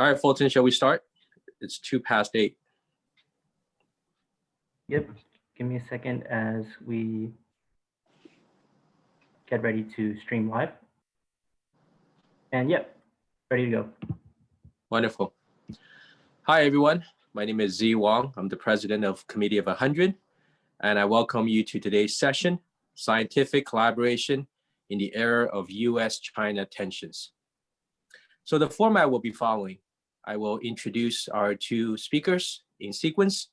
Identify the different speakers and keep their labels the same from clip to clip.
Speaker 1: All right, Fulton, shall we start? It's 8:02.
Speaker 2: Yep, give me a second as we get ready to stream live. And yep, ready to go.
Speaker 1: Wonderful. Hi, everyone. My name is Z Wong. I'm the president of Committee of 100, and I welcome you to today's session, Scientific Collaboration in the Era of US-China Tensions. So the format will be following. I will introduce our two speakers in sequence,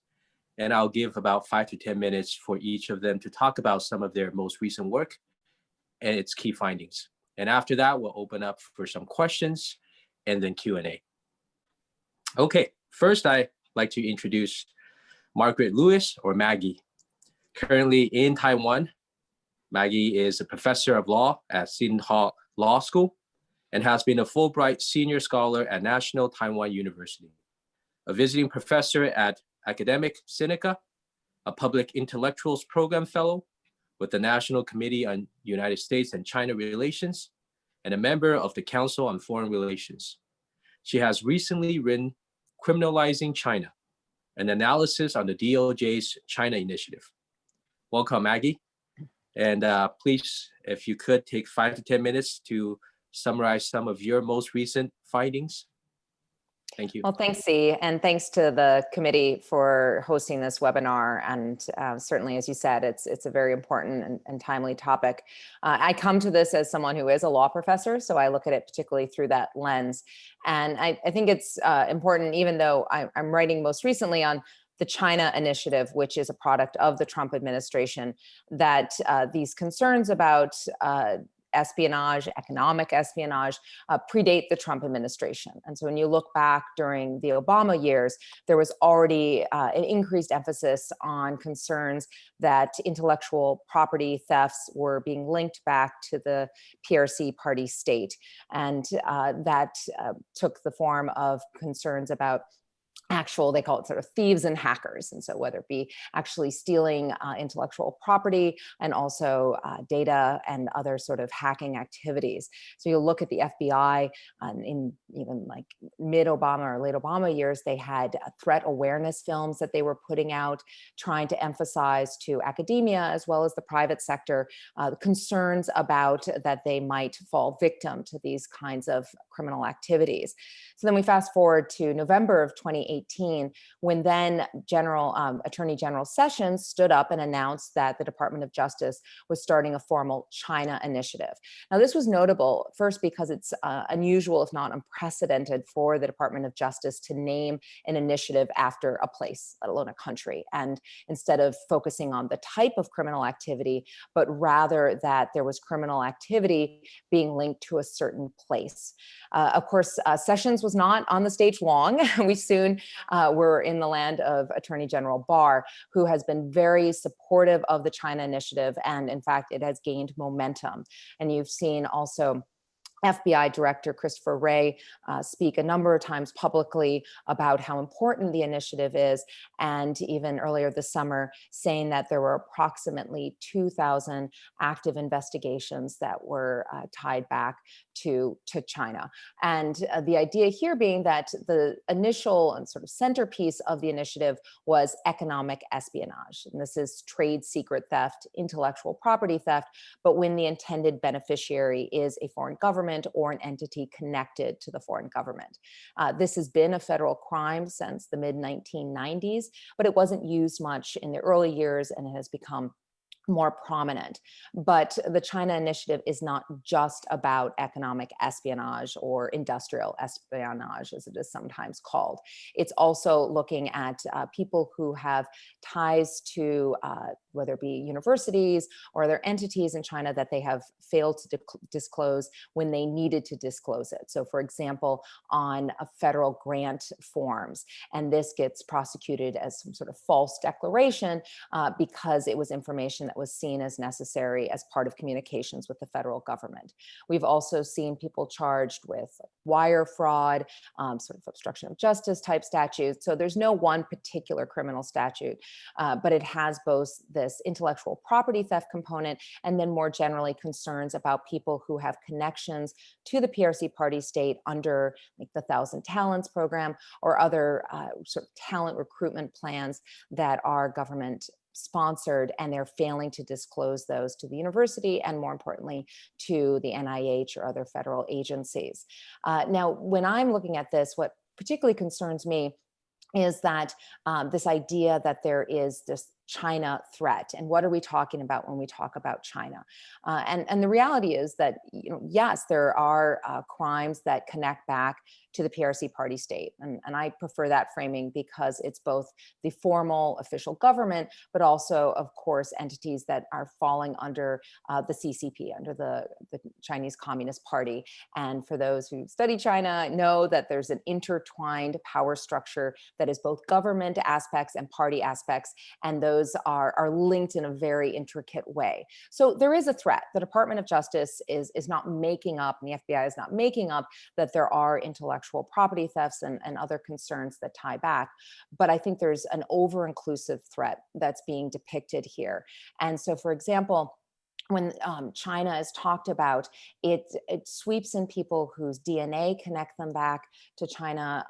Speaker 1: and I'll give about 5 to 10 minutes for each of them to talk about some of their most recent work and its key findings. And after that, we'll open up for some questions and then Q&A. Okay, first I'd like to introduce Margaret Lewis, or Maggie. Currently in Taiwan, Maggie is a professor of law at Seton Hall Law School and has been a Fulbright Senior Scholar at National Taiwan University, a visiting professor at Academic Sinica, a Public Intellectuals Program Fellow with the National Committee on United States and China Relations, and a member of the Council on Foreign Relations. She has recently written Criminalizing China, an analysis on the DOJ's China initiative. Welcome, Maggie. And please, if you could take 5 to 10 minutes to summarize some of your most recent findings. Thank you.
Speaker 3: Well, thanks, Z, and thanks to the committee for hosting this webinar. And certainly, as you said, it's a very important and timely topic. I come to this as someone who is a law professor, so I look at it particularly through that lens. And I think it's important, even though I'm writing most recently on the China initiative, which is a product of the Trump administration, that these concerns about espionage, economic espionage, predate the Trump administration. And so when you look back during the Obama years, there was already an increased emphasis on concerns that intellectual property thefts were being linked back to the PRC party state. And that took the form of concerns about actual, they call it sort of thieves and hackers. And so whether it be actually stealing intellectual property and also data and other sort of hacking activities. So you'll look at the FBI in even like mid-Obama or late Obama years, they had threat awareness films that they were putting out, trying to emphasize to academia as well as the private sector concerns about that they might fall victim to these kinds of criminal activities. So then we fast forward to November of 2018, when then Attorney General Sessions stood up and announced that the Department of Justice was starting a formal China initiative. Now, this was notable first because it's unusual, if not unprecedented, for the Department of Justice to name an initiative after a place, let alone a country. And instead of focusing on the type of criminal activity, but rather that there was criminal activity being linked to a certain place. Of course, Sessions was not on the stage long. We soon were in the land of Attorney General Barr, who has been very supportive of the China initiative. And in fact, it has gained momentum. And you've seen also FBI Director Christopher Wray speak a number of times publicly about how important the initiative is, and even earlier this summer saying that there were approximately 2,000 active investigations that were tied back to China. And the idea here being that the initial and sort of centerpiece of the initiative was economic espionage. And this is trade secret theft, intellectual property theft, but when the intended beneficiary is a foreign government or an entity connected to the foreign government. This has been a federal crime since the mid-1990s, but it wasn't used much in the early years, and it has become more prominent. But the China initiative is not just about economic espionage or industrial espionage, as it is sometimes called. It's also looking at people who have ties to whether it be universities or other entities in China that they have failed to disclose when they needed to disclose it. So for example, on federal grant forms, and this gets prosecuted as some sort of false declaration because it was information that was seen as necessary as part of communications with the federal government. We've also seen people charged with wire fraud, sort of obstruction of justice type statutes. So there's no one particular criminal statute, but it has both this intellectual property theft component and then more generally concerns about people who have connections to the PRC party state under like the 1,000 Talents program or other sort of talent recruitment plans that are government sponsored, and they're failing to disclose those to the university and more importantly to the NIH or other federal agencies. Now, when I'm looking at this, what particularly concerns me is that this idea that there is this China threat. And what are we talking about when we talk about China? And the reality is that, yes, there are crimes that connect back to the PRC party state. And I prefer that framing because it's both the formal official government, but also, of course, entities that are falling under the CCP, under the Chinese Communist Party. And for those who study China, know that there's an intertwined power structure that is both government aspects and party aspects. And those are linked in a very intricate way. So there is a threat. The Department of Justice is not making up, and the FBI is not making up, that there are intellectual property thefts and other concerns that tie back. But I think there's an over-inclusive threat that's being depicted here. And so, for example, when China is talked about, it sweeps in people whose DNA connect them back to China,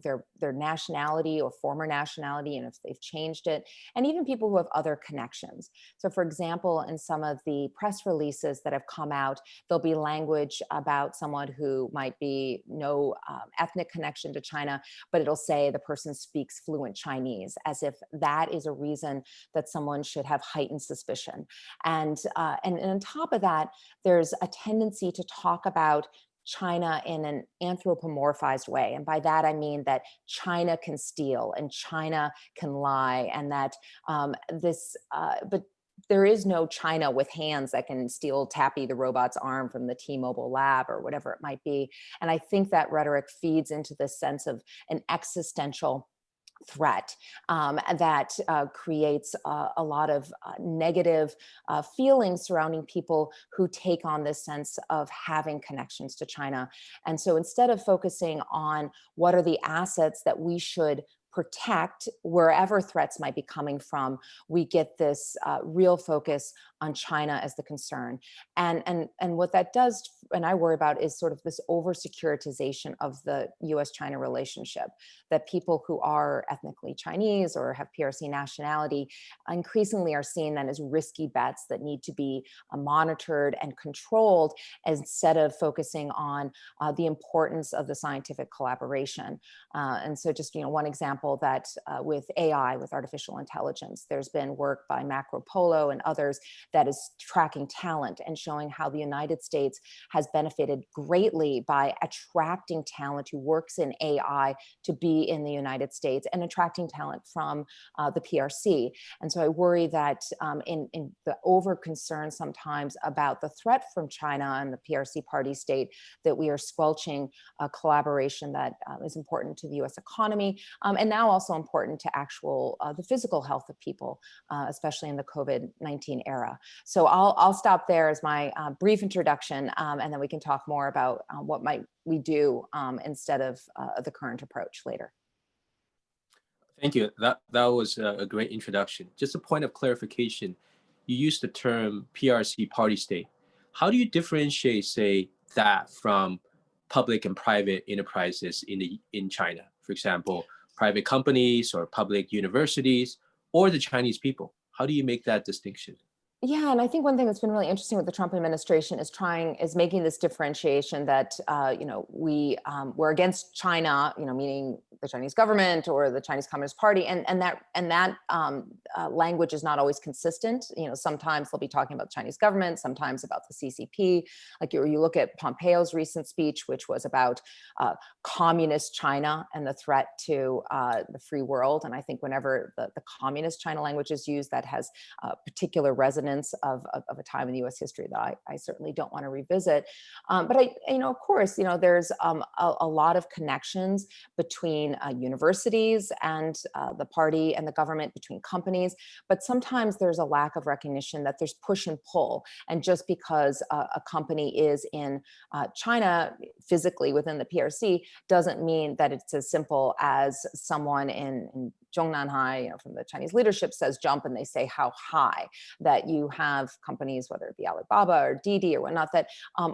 Speaker 3: their nationality or former nationality, and if they've changed it, and even people who have other connections. So for example, in some of the press releases that have come out, there'll be language about someone who might be no ethnic connection to China, but it'll say the person speaks fluent Chinese, as if that is a reason that someone should have heightened suspicion. And on top of that, there's a tendency to talk about China in an anthropomorphized way. And by that, I mean that China can steal and China can lie, and that but there is no China with hands that can steal Tappy the robot's arm from the T-Mobile lab or whatever it might be. And I think that rhetoric feeds into this sense of an existential threat that creates a lot of negative feelings surrounding people who take on this sense of having connections to China. And so instead of focusing on what are the assets that we should protect wherever threats might be coming from, we get this real focus on China as the concern. And what that does, and I worry about, is sort of this over securitization of the US-China relationship, that people who are ethnically Chinese or have PRC nationality increasingly are seen then as risky bets that need to be monitored and controlled, instead of focusing on the importance of the scientific collaboration. And so just one example, that with AI, with artificial intelligence, there's been work by Macro Polo and others that is tracking talent and showing how the United States has benefited greatly by attracting talent who works in AI to be in the United States and attracting talent from the PRC. And so I worry that in the over concern sometimes about the threat from China and the PRC party state, that we are squelching a collaboration that is important to the US economy, and now also important to the physical health of people, especially in the COVID-19 era. So I'll stop there as my brief introduction, and then we can talk more about what might we do instead of the current approach later.
Speaker 1: Thank you. That was a great introduction. Just a point of clarification. You used the term PRC party state. How do you differentiate, say, that from public and private enterprises in China? For example, private companies or public universities or the Chinese people? How do you make that distinction?
Speaker 3: Yeah, and I think one thing that's been really interesting with the Trump administration is making this differentiation that we're against China, meaning the Chinese government or the Chinese Communist Party, and that language is not always consistent. Sometimes they'll be talking about the Chinese government, sometimes about the CCP. Like you look at Pompeo's recent speech, which was about communist China and the threat to the free world. And I think whenever the communist China language is used, that has particular resonance of a time in US history that I certainly don't want to revisit. But of course, there's a lot of connections between between universities and the party and the government, between companies. But sometimes there's a lack of recognition that there's push and pull. And just because a company is in China physically within the PRC doesn't mean that it's as simple as someone in Zhongnanhai, from the Chinese leadership says jump and they say how high. That you have companies, whether it be Alibaba or Didi or whatnot, that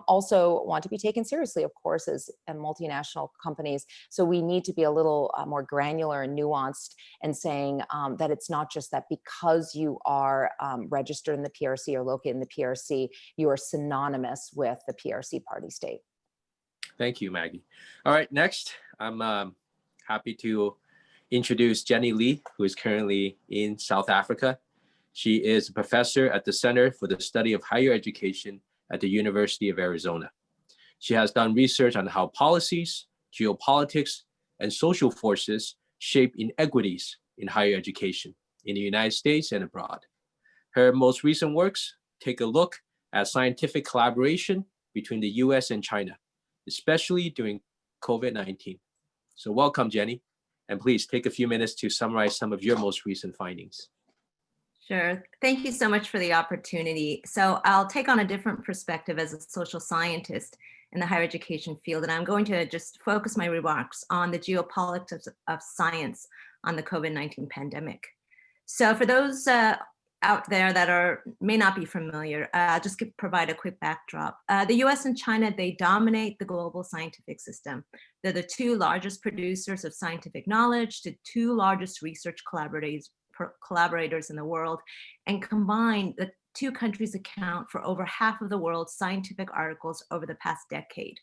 Speaker 3: also want to be taken seriously, of course, as multinational companies. So we need to be a little more granular and nuanced in saying that it's not just that because you are registered in the PRC or located in the PRC, you are synonymous with the PRC party state.
Speaker 1: Thank you, Maggie. All right, next, I'm happy to introduce Jenny Lee, who is currently in South Africa. She is a professor at the Center for the Study of Higher Education at the University of Arizona. She has done research on how policies, geopolitics, and social forces shape inequities in higher education in the United States and abroad. Her most recent works take a look at scientific collaboration between the US and China, especially during COVID-19. So welcome, Jenny, and please take a few minutes to summarize some of your most recent findings.
Speaker 4: Sure. Thank you so much for the opportunity. So I'll take on a different perspective as a social scientist in the higher education field, and I'm going to just focus my remarks on the geopolitics of science on the COVID-19 pandemic. So for those out there that may not be familiar, I'll just provide a quick backdrop. The US and China, they dominate the global scientific system. They're the two largest producers of scientific knowledge, the two largest research collaborators in the world, and combined, the two countries account for over half of the world's scientific articles over the past decade.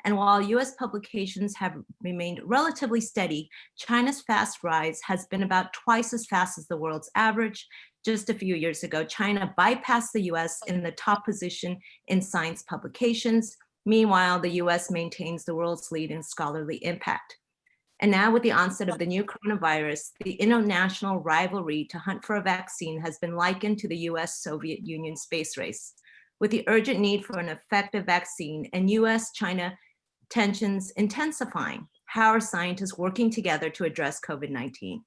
Speaker 4: And while US publications have remained relatively steady, China's fast rise has been about twice as fast as the world's average. Just a few years ago, China bypassed the US in the top position in science publications. Meanwhile, the US maintains the world's lead in scholarly impact. And now with the onset of the new coronavirus, the international rivalry to hunt for a vaccine has been likened to the US-Soviet Union space race. With the urgent need for an effective vaccine and US-China tensions intensifying, how are scientists working together to address COVID-19?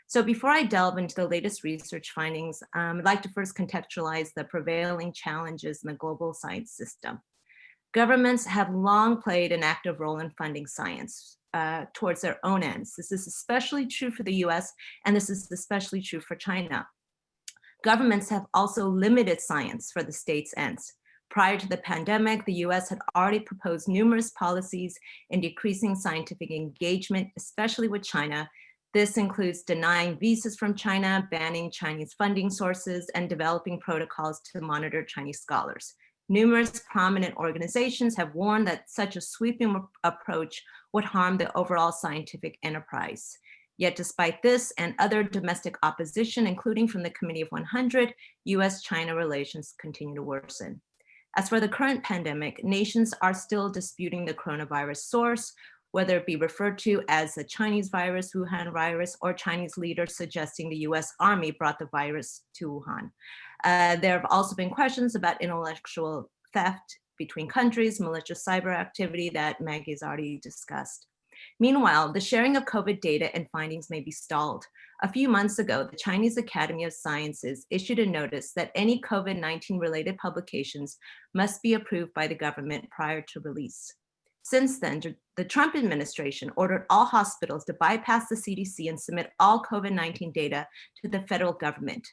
Speaker 4: So before I delve into the latest research findings, I'd like to first contextualize the prevailing challenges in the global science system. Governments have long played an active role in funding science towards their own ends. This is especially true for the US, and this is especially true for China. Governments have also limited science for the state's ends. Prior to the pandemic, the US had already proposed numerous policies in decreasing scientific engagement, especially with China. This includes denying visas from China, banning Chinese funding sources, and developing protocols to monitor Chinese scholars. Numerous prominent organizations have warned that such a sweeping approach would harm the overall scientific enterprise. Yet despite this and other domestic opposition, including from the Committee of 100, US-China relations continue to worsen. As for the current pandemic, nations are still disputing the coronavirus source, whether it be referred to as the Chinese virus, Wuhan virus, or Chinese leaders suggesting the US Army brought the virus to Wuhan. There have also been questions about intellectual theft between countries, malicious cyber activity that Maggie's already discussed. Meanwhile, the sharing of COVID data and findings may be stalled. A few months ago, the Chinese Academy of Sciences issued a notice that any COVID-19 related publications must be approved by the government prior to release. Since then, the Trump administration ordered all hospitals to bypass the CDC and submit all COVID-19 data to the federal government.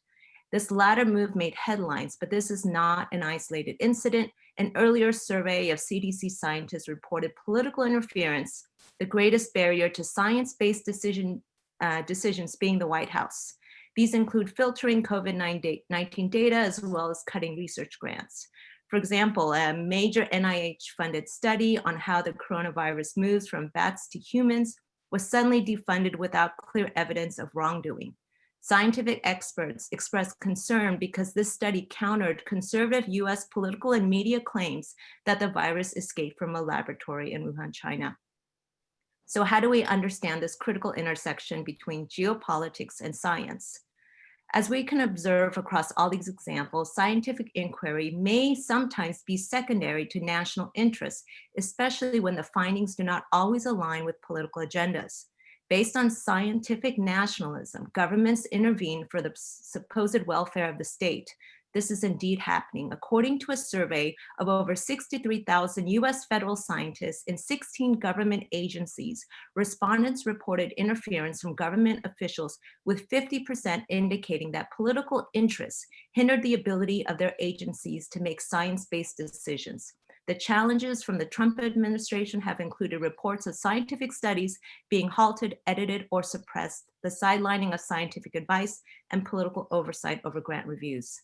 Speaker 4: This latter move made headlines, but this is not an isolated incident. An earlier survey of CDC scientists reported political interference, the greatest barrier to science-based decisions being the White House. These include filtering COVID-19 data as well as cutting research grants. For example, a major NIH-funded study on how the coronavirus moves from bats to humans was suddenly defunded without clear evidence of wrongdoing. Scientific experts expressed concern because this study countered conservative US political and media claims that the virus escaped from a laboratory in Wuhan, China. So how do we understand this critical intersection between geopolitics and science? As we can observe across all these examples, scientific inquiry may sometimes be secondary to national interests, especially when the findings do not always align with political agendas. Based on scientific nationalism, governments intervene for the supposed welfare of the state. This is indeed happening. According to a survey of over 63,000 US federal scientists in 16 government agencies, respondents reported interference from government officials, with 50% indicating that political interests hindered the ability of their agencies to make science-based decisions. The challenges from the Trump administration have included reports of scientific studies being halted, edited, or suppressed, the sidelining of scientific advice, and political oversight over grant reviews.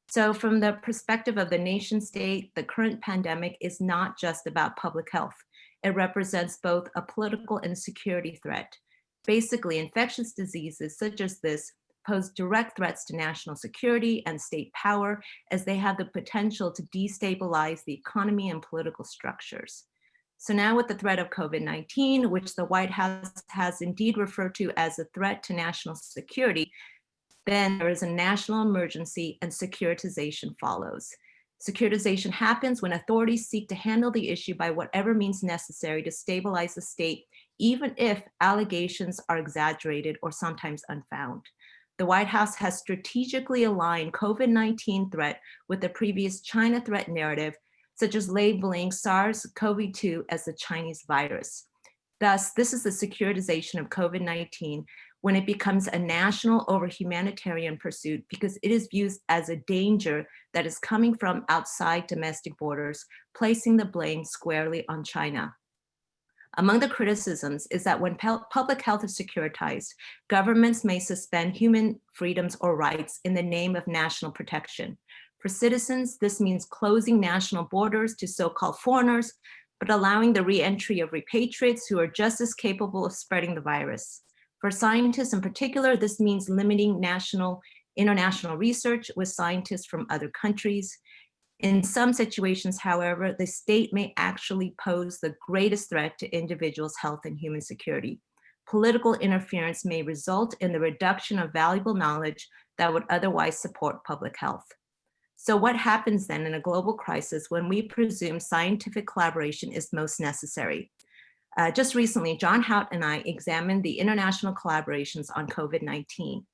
Speaker 4: So from the perspective of the nation state, the current pandemic is not just about public health. It represents both a political and security threat. Basically, infectious diseases such as this pose direct threats to national security and state power, as they have the potential to destabilize the economy and political structures. So now with the threat of COVID-19, which the White House has indeed referred to as a threat to national security, then there is a national emergency and securitization follows. Securitization happens when authorities seek to handle the issue by whatever means necessary to stabilize the state, even if allegations are exaggerated or sometimes unfounded. The White House has strategically aligned COVID-19 threat with the previous China threat narrative, such as labeling SARS-CoV-2 as the Chinese virus. Thus, this is the securitization of COVID-19 when it becomes a national over humanitarian pursuit, because it is viewed as a danger that is coming from outside domestic borders, placing the blame squarely on China. Among the criticisms is that when public health is securitized, governments may suspend human freedoms or rights in the name of national protection. For citizens, this means closing national borders to so-called foreigners, but allowing the re-entry of repatriates who are just as capable of spreading the virus. For scientists in particular, this means limiting international research with scientists from other countries. In some situations, however, the state may actually pose the greatest threat to individuals' health and human security. Political interference may result in the reduction of valuable knowledge that would otherwise support public health. So what happens then in a global crisis when we presume scientific collaboration is most necessary? Just recently, John Hout and I examined the international collaborations on COVID-19.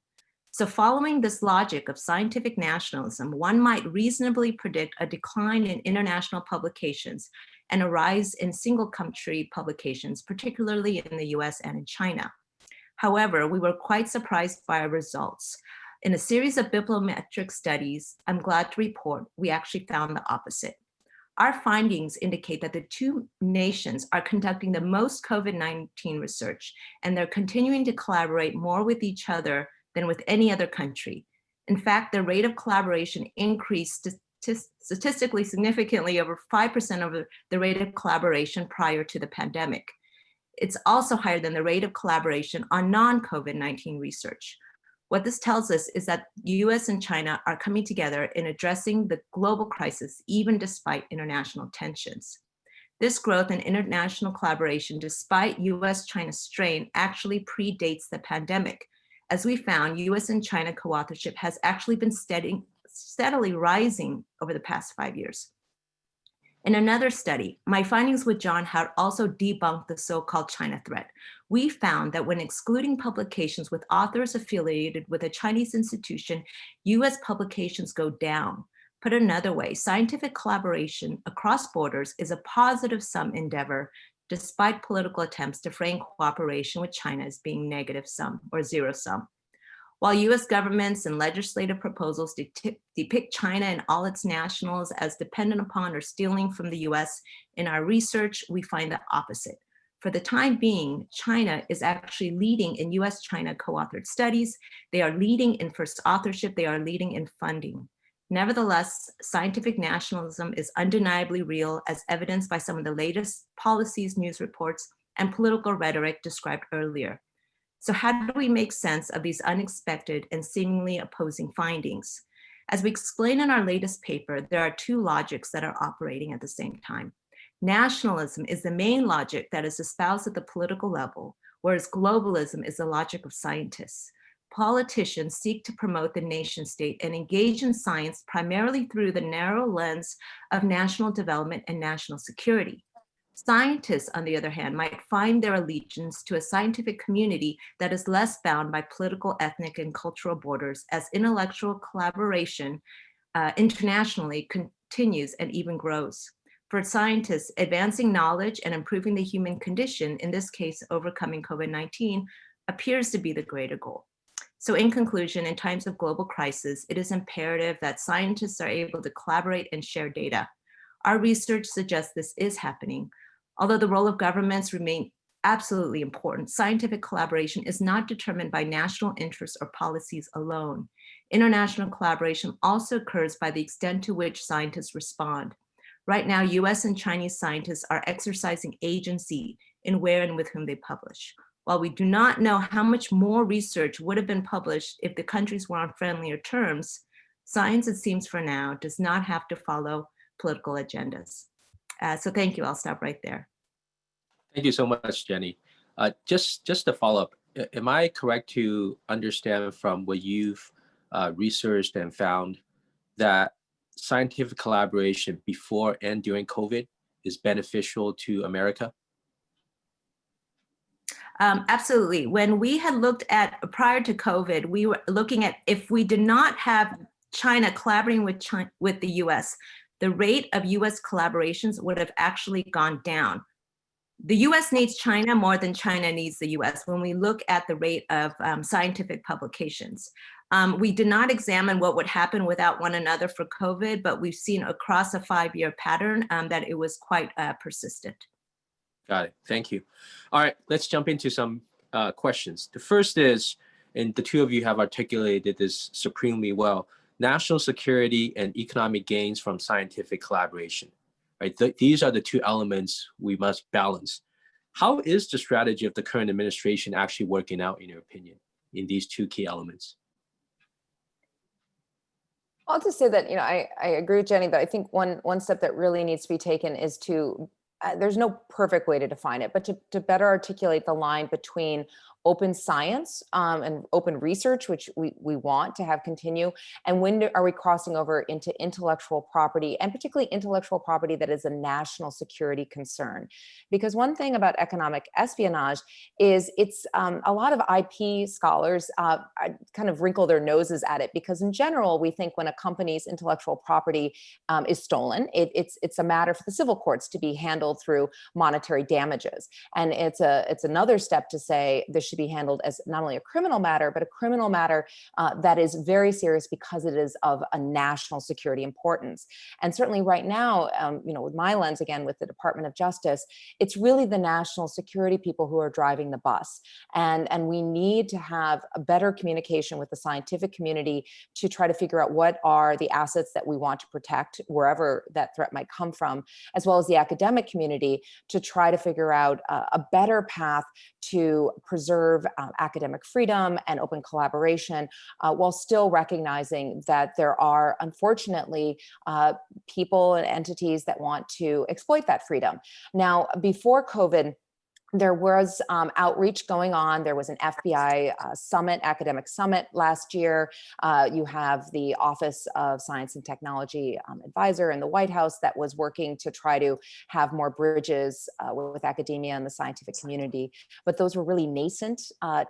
Speaker 4: So following this logic of scientific nationalism, one might reasonably predict a decline in international publications and a rise in single country publications, particularly in the US and in China. However, we were quite surprised by our results. In a series of bibliometric studies, I'm glad to report, we actually found the opposite. Our findings indicate that the two nations are conducting the most COVID-19 research, and they're continuing to collaborate more with each other than with any other country. In fact, the rate of collaboration increased statistically significantly, over 5% over the rate of collaboration prior to the pandemic. It's also higher than the rate of collaboration on non-COVID-19 research. What this tells us is that the US and China are coming together in addressing the global crisis, even despite international tensions. This growth in international collaboration, despite US-China strain, actually predates the pandemic. As we found, US and China co-authorship has actually been steadily rising over the past 5 years. In another study, my findings with John Hout also debunked the so-called China threat. We found that when excluding publications with authors affiliated with a Chinese institution, US publications go down. Put another way, scientific collaboration across borders is a positive sum endeavor, despite political attempts to frame cooperation with China as being negative sum or zero sum. While US governments and legislative proposals depict China and all its nationals as dependent upon or stealing from the US, in our research, we find the opposite. For the time being, China is actually leading in US-China co-authored studies. They are leading in first authorship. They are leading in funding. Nevertheless, scientific nationalism is undeniably real, as evidenced by some of the latest policies, news reports, and political rhetoric described earlier. So how do we make sense of these unexpected and seemingly opposing findings? As we explain in our latest paper, there are two logics that are operating at the same time. Nationalism is the main logic that is espoused at the political level, whereas globalism is the logic of scientists. Politicians seek to promote the nation state and engage in science primarily through the narrow lens of national development and national security. Scientists, on the other hand, might find their allegiance to a scientific community that is less bound by political, ethnic, and cultural borders as intellectual collaboration internationally continues and even grows. For scientists, advancing knowledge and improving the human condition, in this case, overcoming COVID-19, appears to be the greater goal. So in conclusion, in times of global crisis, it is imperative that scientists are able to collaborate and share data. Our research suggests this is happening. Although the role of governments remain absolutely important, scientific collaboration is not determined by national interests or policies alone. International collaboration also occurs by the extent to which scientists respond. Right now, US and Chinese scientists are exercising agency in where and with whom they publish. While we do not know how much more research would have been published if the countries were on friendlier terms, science, it seems for now, does not have to follow political agendas. So thank you, I'll stop right there.
Speaker 1: Thank you so much, Jenny. Just to follow up, am I correct to understand from what you've researched and found that scientific collaboration before and during COVID is beneficial to America?
Speaker 4: Absolutely. When we had looked at, prior to COVID, we were looking at if we did not have China collaborating with the US, the rate of US collaborations would have actually gone down. The US needs China more than China needs the US when we look at the rate of scientific publications. We did not examine what would happen without one another for COVID, but we've seen across a 5-year pattern that it was quite persistent.
Speaker 1: Got it. Thank you. All right, let's jump into some questions. The first is, and the two of you have articulated this supremely well, national security and economic gains from scientific collaboration. Right? These are the two elements we must balance. How is the strategy of the current administration actually working out, in your opinion, in these two key elements?
Speaker 3: I'll just say that, I agree with Jenny, that I think one step that really needs to be taken is to, there's no perfect way to define it, but to better articulate the line between open science and open research, which we want to have continue, and when are we crossing over into intellectual property, and particularly intellectual property that is a national security concern. Because one thing about economic espionage is it's a lot of IP scholars kind of wrinkle their noses at it, because in general, we think when a company's intellectual property is stolen, it's a matter for the civil courts to be handled through monetary damages. And it's another step to say this should be handled as not only a criminal matter, but a criminal matter that is very serious because it is of a national security importance. And certainly right now, with my lens, again, with the Department of Justice, it's really the national security people who are driving the bus. And we need to have a better communication with the scientific community to try to figure out what are the assets that we want to protect wherever that threat might come from, as well as the academic community to try to figure out a better path to preserve academic freedom and open collaboration, while still recognizing that there are, unfortunately, people and entities that want to exploit that freedom. Now, before COVID, there was outreach going on. There was an FBI summit, academic summit last year. You have the Office of Science and Technology advisor in the White House that was working to try to have more bridges with academia and the scientific community. But those were really nascent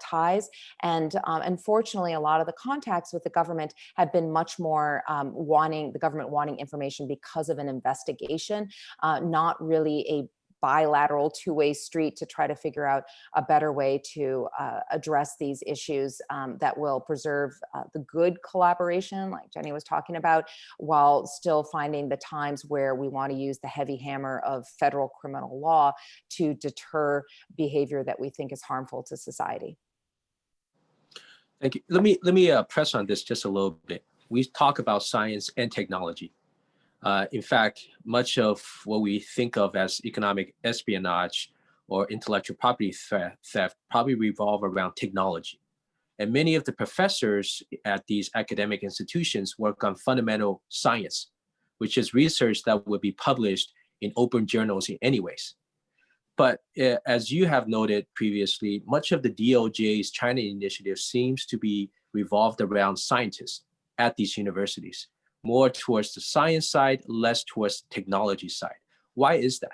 Speaker 3: ties. And unfortunately, a lot of the contacts with the government have been much more the government wanting information because of an investigation, not really a bilateral two-way street to try to figure out a better way to address these issues that will preserve the good collaboration, like Jenny was talking about, while still finding the times where we want to use the heavy hammer of federal criminal law to deter behavior that we think is harmful to society.
Speaker 1: Thank you. Let me press on this just a little bit. We talk about science and technology. In fact, much of what we think of as economic espionage or intellectual property theft probably revolve around technology. And many of the professors at these academic institutions work on fundamental science, which is research that would be published in open journals anyways. But as you have noted previously, much of the DOJ's China initiative seems to be revolved around scientists at these universities, more towards the science side, less towards the technology side. Why is that?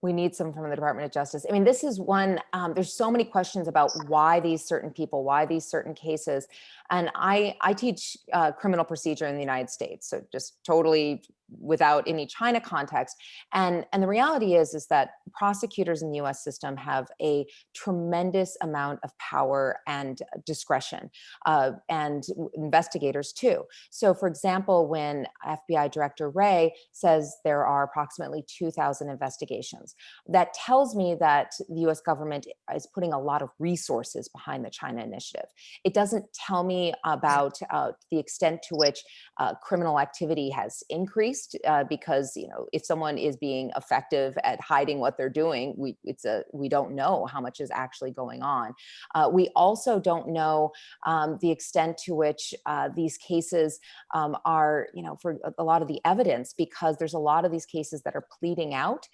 Speaker 3: We need some from the Department of Justice. I mean, this is one, there's so many questions about why these certain people, why these certain cases. And I teach criminal procedure in the United States, so just totally without any China context. And the reality is that prosecutors in the US system have a tremendous amount of power and discretion, and investigators too. So for example, when FBI Director Wray says there are approximately 2,000 investigations, that tells me that the US government is putting a lot of resources behind the China initiative. It doesn't tell me about the extent to which criminal activity has increased, because if someone is being effective at hiding what they're doing, we don't know how much is actually going on. We also don't know the extent to which these cases are, for a lot of the evidence, because there's a lot of these cases that are pleading out.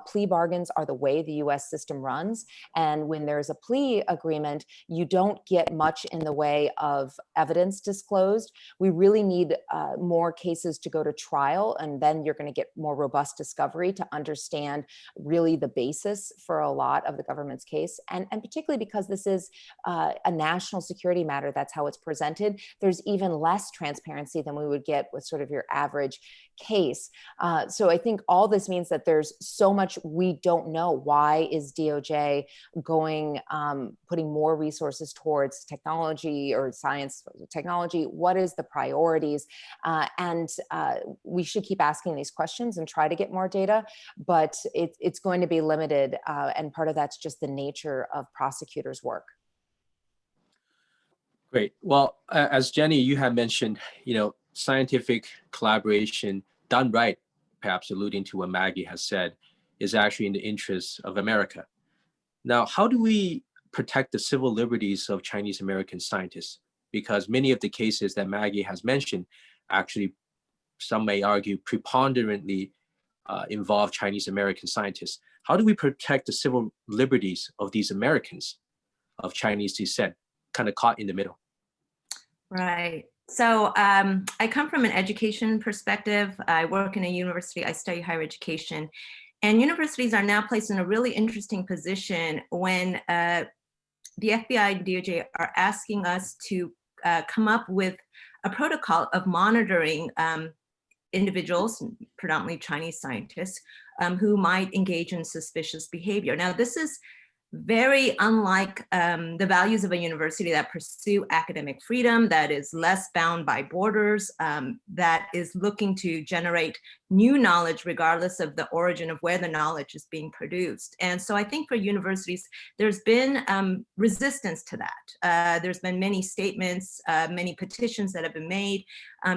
Speaker 3: Plea bargains are the way the US system runs. And when there's a plea agreement, you don't get much in the way of evidence disclosed. We really need more cases to go to trial, and then you're going to get more robust discovery to understand really the basis for a lot of the government's case. And particularly because this is a national security matter, that's how it's presented, there's even less transparency than we would get with sort of your average case. So I think all this means that there's so much we don't know. Why is DOJ going, putting more resources towards technology or science technology? What is the priorities? And we should keep asking these questions and try to get more data, but it's going to be limited. And part of that's just the nature of prosecutors' work.
Speaker 1: Great. Well, as Jenny, you have mentioned, scientific collaboration done right, perhaps alluding to what Maggie has said, is actually in the interests of America. Now, how do we protect the civil liberties of Chinese American scientists? Because many of the cases that Maggie has mentioned actually, some may argue, preponderantly involve Chinese American scientists. How do we protect the civil liberties of these Americans of Chinese descent, kind of caught in the middle?
Speaker 4: Right. So I come from an education perspective. I work in a university. I study higher education. And universities are now placed in a really interesting position when the FBI and DOJ are asking us to come up with a protocol of monitoring individuals, predominantly Chinese scientists, who might engage in suspicious behavior. Now, this is very unlike the values of a university that pursue academic freedom, that is less bound by borders, that is looking to generate new knowledge regardless of the origin of where the knowledge is being produced. And so I think for universities, there's been resistance to that. There's been many statements, many petitions that have been made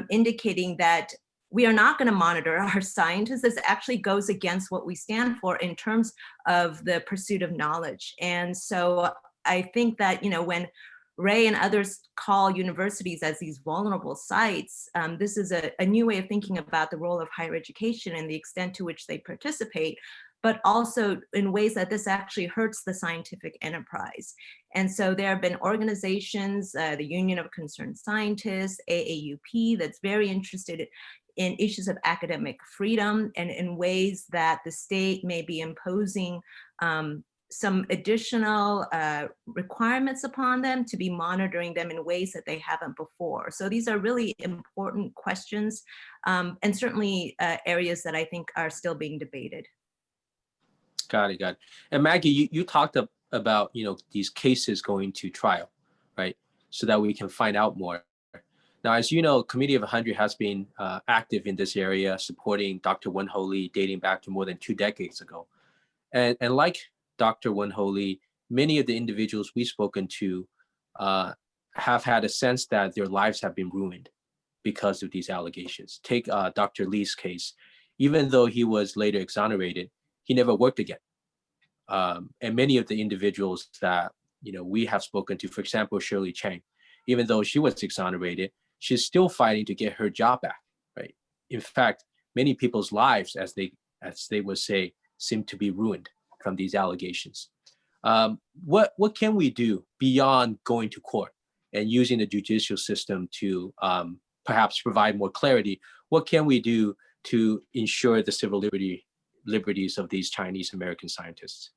Speaker 4: indicating that we are not going to monitor our scientists. This actually goes against what we stand for in terms of the pursuit of knowledge. And so I think that, when Ray and others call universities as these vulnerable sites, this is a new way of thinking about the role of higher education and the extent to which they participate, but also in ways that this actually hurts the scientific enterprise. And so there have been organizations, the Union of Concerned Scientists, AAUP, that's very interested in issues of academic freedom and in ways that the state may be imposing some additional requirements upon them to be monitoring them in ways that they haven't before. So these are really important questions, and certainly areas that I think are still being debated.
Speaker 1: Got it. And Maggie, you talked about these cases going to trial, right? So that we can find out more. Now, as you know, Committee of 100 has been active in this area, supporting Dr. Wen-Ho Lee dating back to more than 2 decades ago. And like Dr. Wen-Ho Lee, many of the individuals we've spoken to have had a sense that their lives have been ruined because of these allegations. Take Dr. Lee's case. Even though he was later exonerated, he never worked again. And many of the individuals that we have spoken to, for example, Shirley Chang, even though she was exonerated, she's still fighting to get her job back, right? In fact, many people's lives, as they would say, seem to be ruined from these allegations. What can we do beyond going to court and using the judicial system to perhaps provide more clarity? What can we do to ensure the civil liberties of these Chinese American scientists?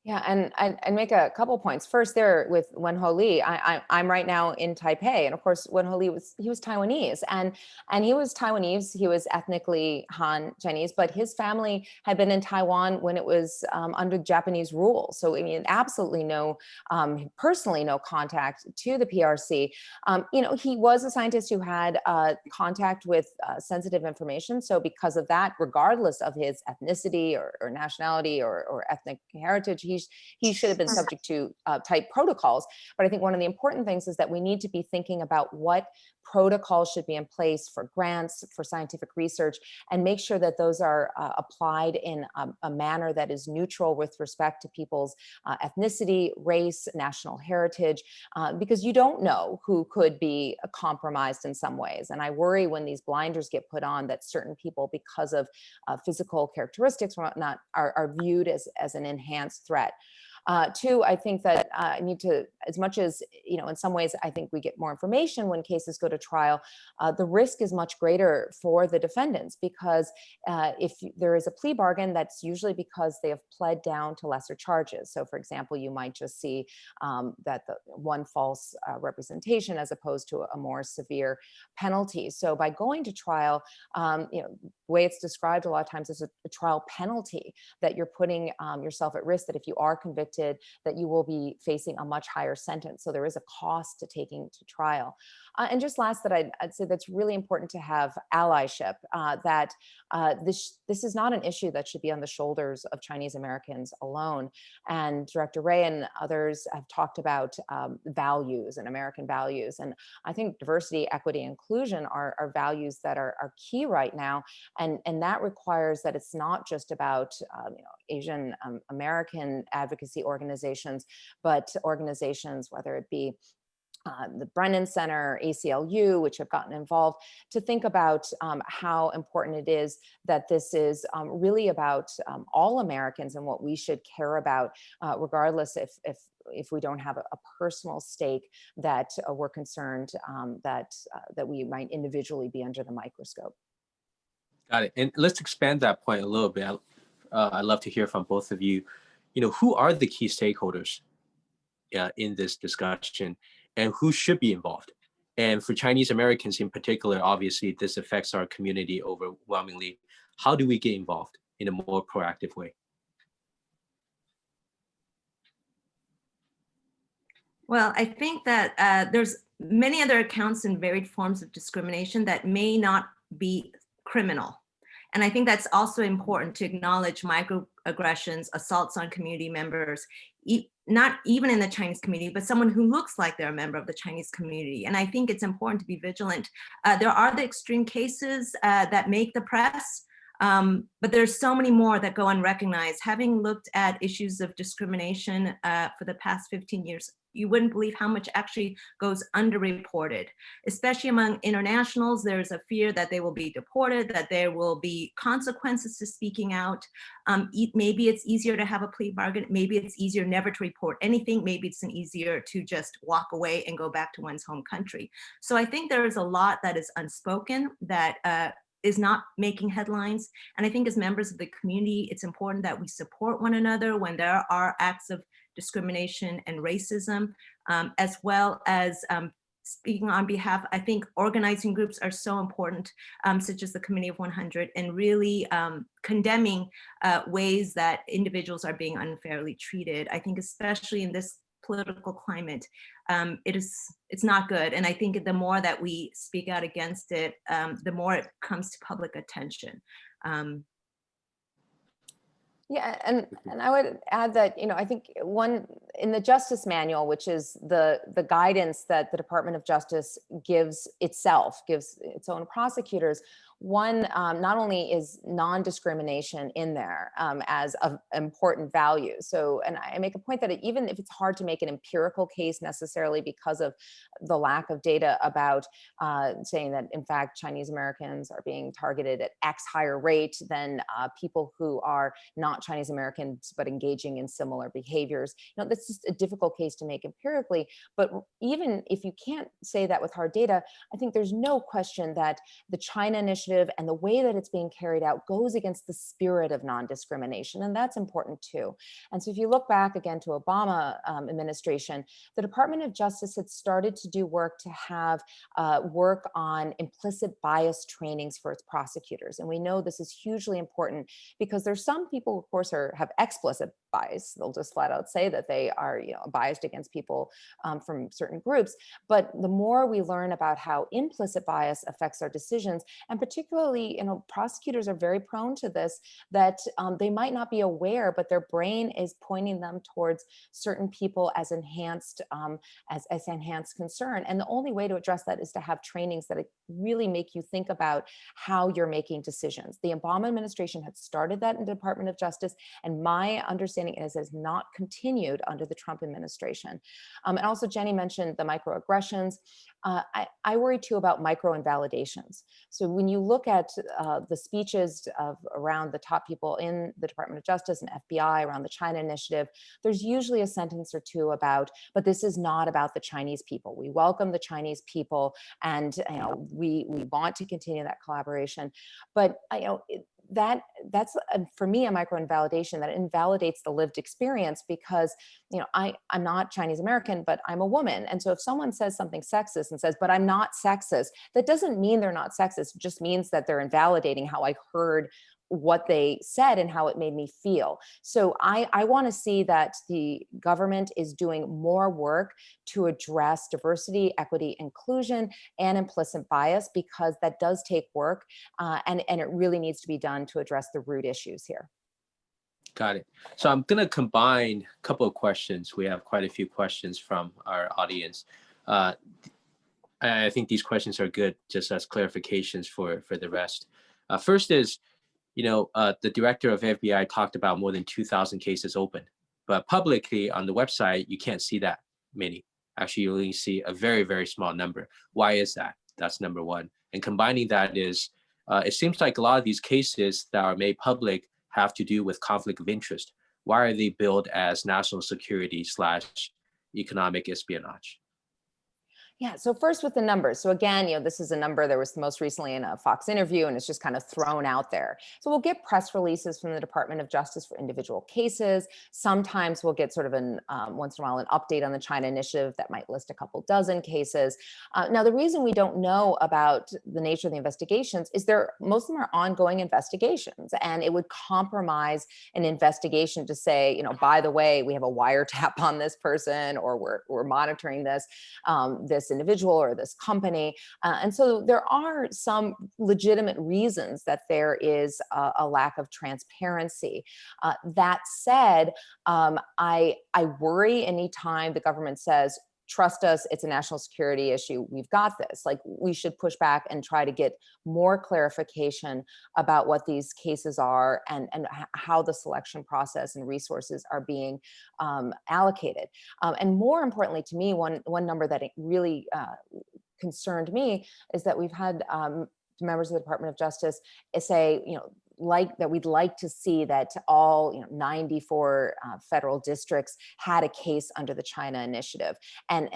Speaker 3: Yeah, and I'd make a couple points. First, there with Wenho Lee, I'm right now in Taipei, and of course, Wenho Lee was Taiwanese, and he was Taiwanese. He was ethnically Han Chinese, but his family had been in Taiwan when it was under Japanese rule. So I mean, absolutely no, personally no contact to the PRC. You know, he was a scientist who had contact with sensitive information. So because of that, regardless of his ethnicity or nationality or ethnic heritage, he should have been subject to tight protocols. But I think one of the important things is that we need to be thinking about what protocols should be in place for grants, for scientific research, and make sure that those are applied in a manner that is neutral with respect to people's ethnicity, race, national heritage, because you don't know who could be compromised in some ways. And I worry when these blinders get put on that certain people, because of physical characteristics or whatnot, are viewed as an enhanced threat. Two, I think that I need to, as much as, you know, in some ways, I think we get more information when cases go to trial, the risk is much greater for the defendants, because if there is a plea bargain, that's usually because they have pled down to lesser charges. So for example, you might just see that the one false representation as opposed to a more severe penalty. So by going to trial, you know, the way it's described a lot of times is a trial penalty, that you're putting yourself at risk, that if you are convicted, that you will be facing a much higher sentence. So there is a cost to taking to trial. And just last, that I'd say that's really important to have allyship, that this is not an issue that should be on the shoulders of Chinese Americans alone. And Director Ray and others have talked about values and American values. And I think diversity, equity, inclusion are values that are key right now. And that requires that it's not just about you know, Asian American advocacy organizations, but organizations, whether it be the Brennan Center, ACLU, which have gotten involved, to think about how important it is that this is really about all Americans and what we should care about, regardless if we don't have a personal stake, that we're concerned that we might individually be under the microscope.
Speaker 1: Got it. And let's expand that point a little bit. I'd love to hear from both of you. You know, who are the key stakeholders in this discussion, and who should be involved? And for Chinese Americans in particular, obviously this affects our community overwhelmingly. How do we get involved in a more proactive way?
Speaker 4: Well, I think that there's many other accounts and varied forms of discrimination that may not be criminal. And I think that's also important to acknowledge microaggressions, assaults on community members, not even in the Chinese community, but someone who looks like they're a member of the Chinese community. And I think it's important to be vigilant. There are the extreme cases that make the press, but there's so many more that go unrecognized. Having looked at issues of discrimination for the past 15 years, you wouldn't believe how much actually goes underreported, especially among internationals. There's a fear that they will be deported, that there will be consequences to speaking out. Maybe it's easier to have a plea bargain. Maybe it's easier never to report anything. Maybe it's easier to just walk away and go back to one's home country. So I think there is a lot that is unspoken that is not making headlines. And I think as members of the community, it's important that we support one another when there are acts of discrimination and racism, as well as speaking on behalf. I think organizing groups are so important, such as the Committee of 100, and really condemning ways that individuals are being unfairly treated. I think especially in this political climate, it's not good. And I think the more that we speak out against it, the more it comes to public attention.
Speaker 3: Yeah, and I would add that, you know, I think one in the Justice Manual, which is the guidance that the Department of Justice gives its own prosecutors, one, not only is non-discrimination in there as an important value. So, and I make a point that even if it's hard to make an empirical case necessarily because of the lack of data about saying that in fact Chinese Americans are being targeted at X higher rate than people who are not not Chinese Americans, but engaging in similar behaviors. That's just a difficult case to make empirically, but even if you can't say that with hard data, I think there's no question that the China initiative and the way that it's being carried out goes against the spirit of non-discrimination, and that's important too. And so if you look back again to Obama administration, the Department of Justice had started to do work to have work on implicit bias trainings for its prosecutors. And we know this is hugely important because there's some people, of course, have explicit bias. They'll just flat out say that they are biased against people from certain groups. But the more we learn about how implicit bias affects our decisions, and particularly, prosecutors are very prone to this, that they might not be aware, but their brain is pointing them towards certain people as enhanced concern. And the only way to address that is to have trainings that really make you think about how you're making decisions. The Obama administration had started that in the Department of Justice, and my understanding is it has not continued under the Trump administration. And also Jenny mentioned the microaggressions. I worry too about micro-invalidations. So when you look at the speeches around the top people in the Department of Justice and FBI around the China initiative, there's usually a sentence or two about, but this is not about the Chinese people. We welcome the Chinese people, and we want to continue that collaboration. But that's for me a micro-invalidation that invalidates the lived experience, because I'm not Chinese American, but I'm a woman. And so if someone says something sexist and says, but I'm not sexist, that doesn't mean they're not sexist. It just means that they're invalidating how I heard what they said and how it made me feel. So I want to see that the government is doing more work to address diversity, equity, inclusion, and implicit bias, because that does take work, and it really needs to be done to address the root issues here.
Speaker 1: Got it. So I'm going to combine a couple of questions. We have quite a few questions from our audience. I think these questions are good just as clarifications for the rest. First is, the director of FBI talked about more than 2,000 cases open, but publicly on the website, you can't see that many. Actually, you only see a very, very small number. Why is that? That's number one. And combining that is, it seems like a lot of these cases that are made public have to do with conflict of interest. Why are they billed as national security / economic espionage?
Speaker 3: Yeah, so first with the numbers. So again, this is a number that was most recently in a Fox interview, and it's just kind of thrown out there. So we'll get press releases from the Department of Justice for individual cases. Sometimes we'll get sort of once in a while, an update on the China initiative that might list a couple dozen cases. Now, the reason we don't know about the nature of the investigations is most of them are ongoing investigations, and it would compromise an investigation to say, by the way, we have a wiretap on this person, or we're monitoring this individual or this company. And so there are some legitimate reasons that there is a lack of transparency. That said, I worry anytime the government says, trust us, it's a national security issue, we've got this. Like, we should push back and try to get more clarification about what these cases are and how the selection process and resources are being allocated. And more importantly to me, one number that really concerned me is that we've had members of the Department of Justice say, that we'd like to see that all 94 federal districts had a case under the China initiative. And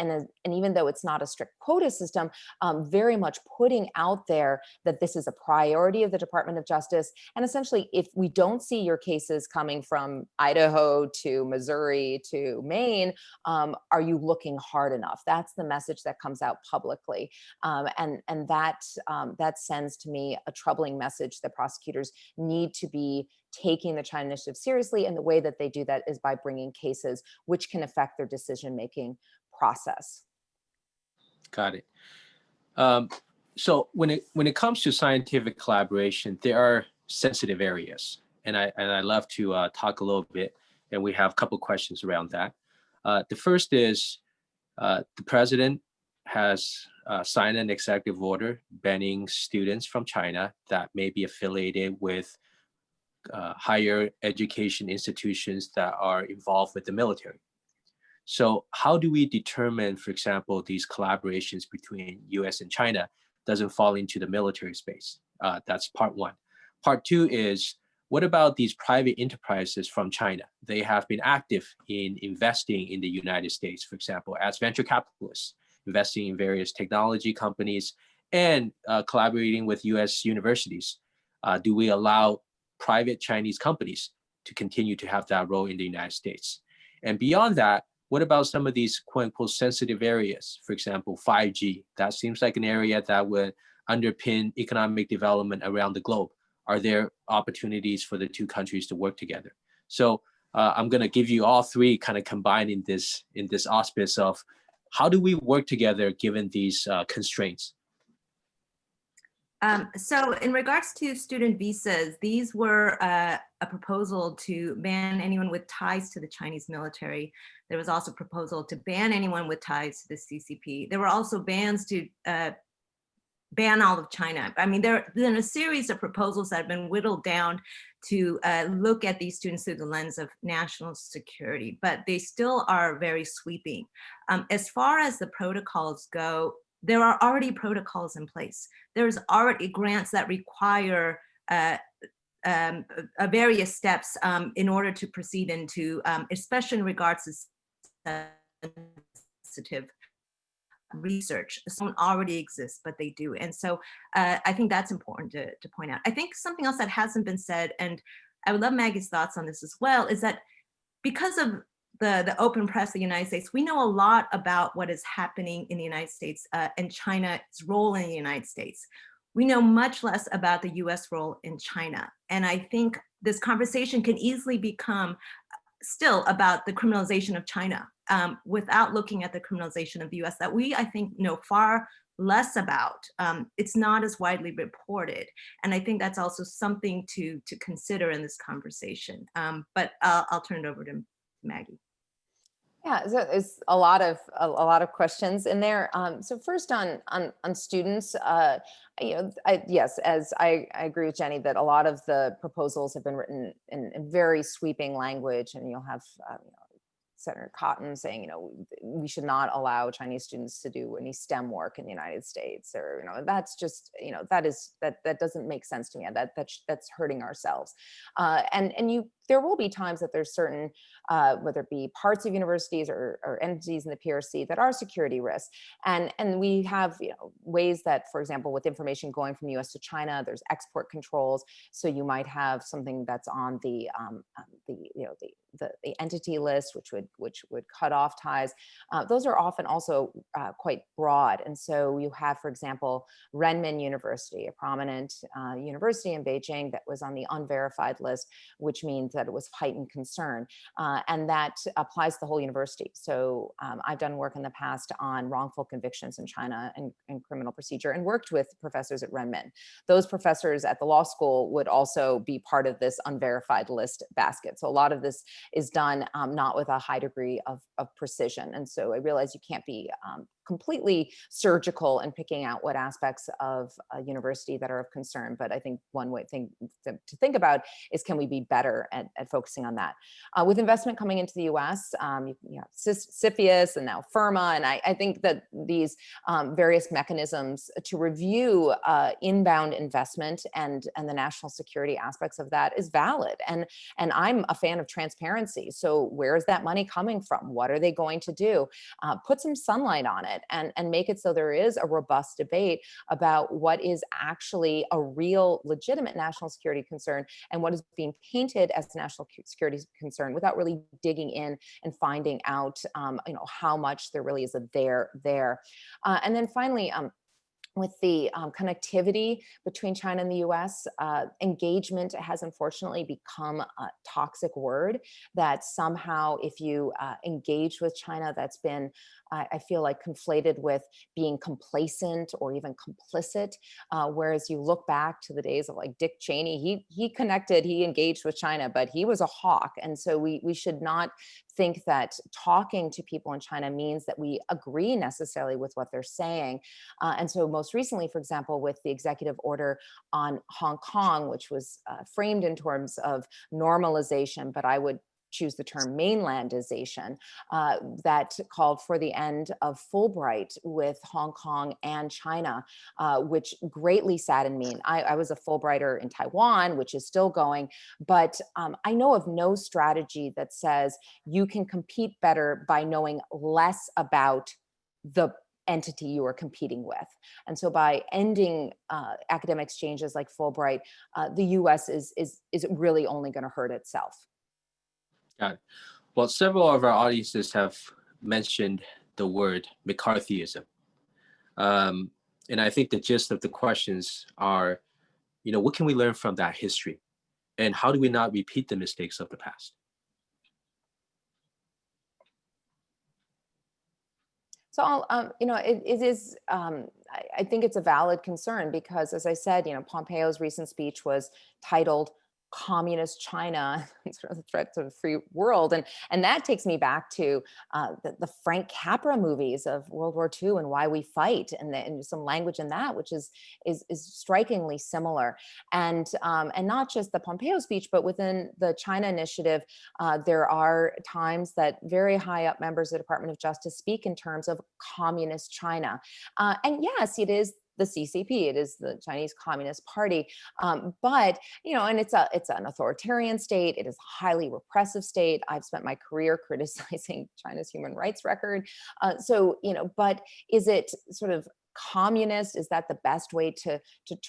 Speaker 3: even though it's not a strict quota system, very much putting out there that this is a priority of the Department of Justice. And essentially, if we don't see your cases coming from Idaho to Missouri to Maine, are you looking hard enough? That's the message that comes out publicly. And that sends to me a troubling message that prosecutors need to be taking the China initiative seriously, and the way that they do that is by bringing cases which can affect their decision-making process. Got
Speaker 1: it. So when it comes to scientific collaboration, there are sensitive areas, and I love to talk a little bit, and we have a couple questions around that. The first is the president has signed an executive order banning students from China that may be affiliated with higher education institutions that are involved with the military. So how do we determine, for example, these collaborations between US and China doesn't fall into the military space? That's part one. Part two is, what about these private enterprises from China? They have been active in investing in the United States, for example, as venture capitalists, investing in various technology companies and collaborating with US universities. Do we allow private Chinese companies to continue to have that role in the United States? And beyond that, what about some of these quote unquote sensitive areas? For example, 5G, that seems like an area that would underpin economic development around the globe. Are there opportunities for the two countries to work together? So I'm going to give you all three kind of combined in this auspice of how do we work together given these constraints?
Speaker 4: So in regards to student visas, these were a proposal to ban anyone with ties to the Chinese military. There was also a proposal to ban anyone with ties to the CCP. There were also bans to ban all of China. I mean, there have been a series of proposals that have been whittled down to look at these students through the lens of national security, but they still are very sweeping. As far as the protocols go, there are already protocols in place. There's already grants that require various steps in order to proceed into, especially in regards to sensitive research. Some already exists, but they do. And so I think that's important to point out. I think something else that hasn't been said, and I would love Maggie's thoughts on this as well, is that because of the open press of the United States, we know a lot about what is happening in the United States and China's role in the United States. We know much less about the US role in China. And I think this conversation can easily become still about the criminalization of China without looking at the criminalization of the US that we, I think, know far less about. It's not as widely reported. And I think that's also something to consider in this conversation. But I'll turn it over to Maggie.
Speaker 3: Yeah, so it's a lot of questions in there. So first on students, yes, as I agree with Jenny that a lot of the proposals have been written in very sweeping language, and you'll have Senator Cotton saying, we should not allow Chinese students to do any STEM work in the United States, or that's just that doesn't make sense to me. That's hurting ourselves, and there will be times that there's certain, whether it be parts of universities or entities in the PRC that are security risks. And we have ways that, for example, with information going from US to China, there's export controls. So you might have something that's on the entity list, which would cut off ties. Those are often also quite broad. And so you have, for example, Renmin University, a prominent university in Beijing that was on the unverified list, which means that it was of heightened concern. And that applies to the whole university. So I've done work in the past on wrongful convictions in China and criminal procedure, and worked with professors at Renmin. Those professors at the law school would also be part of this unverified list basket. So a lot of this is done not with a high degree of precision. And so I realize you can't be completely surgical in picking out what aspects of a university that are of concern. But I think one thing to think about is, can we be better at focusing on that? With investment coming into the US, CFIUS and now FIRMA, and I think that these various mechanisms to review inbound investment and the national security aspects of that is valid. And I'm a fan of transparency. So where is that money coming from? What are they going to do? Put some sunlight on it and make it so there is a robust debate about what is actually a real legitimate national security concern and what is being painted as a national security concern without really digging in and finding out how much there really is there. And then finally, with the connectivity between China and the US, engagement has unfortunately become a toxic word that somehow if you engage with China, that's been, I feel like, conflated with being complacent or even complicit. Whereas you look back to the days of like Dick Cheney, he engaged with China, but he was a hawk. And so we should not think that talking to people in China means that we agree necessarily with what they're saying. And so most recently, for example, with the executive order on Hong Kong, which was framed in terms of normalization, but I would choose the term mainlandization, that called for the end of Fulbright with Hong Kong and China, which greatly saddened me. And I was a Fulbrighter in Taiwan, which is still going, but I know of no strategy that says you can compete better by knowing less about the entity you are competing with. And so by ending academic exchanges like Fulbright, the US is really only going to hurt itself.
Speaker 1: Got it. Well, several of our audiences have mentioned the word McCarthyism. And I think the gist of the questions are, what can we learn from that history? And how do we not repeat the mistakes of the past?
Speaker 3: So, it is, I think it's a valid concern because, as I said, Pompeo's recent speech was titled Communist China, sort of the threat to the free world. And that takes me back to the Frank Capra movies of World War II and Why We Fight, and some language in that, which is strikingly similar. And not just the Pompeo speech, but within the China initiative, there are times that very high up members of the Department of Justice speak in terms of communist China. And yes, it is the CCP, it is the Chinese Communist Party, but and it's an authoritarian state. It is a highly repressive state. I've spent my career criticizing China's human rights record. But is it sort of communist? Is that the best way to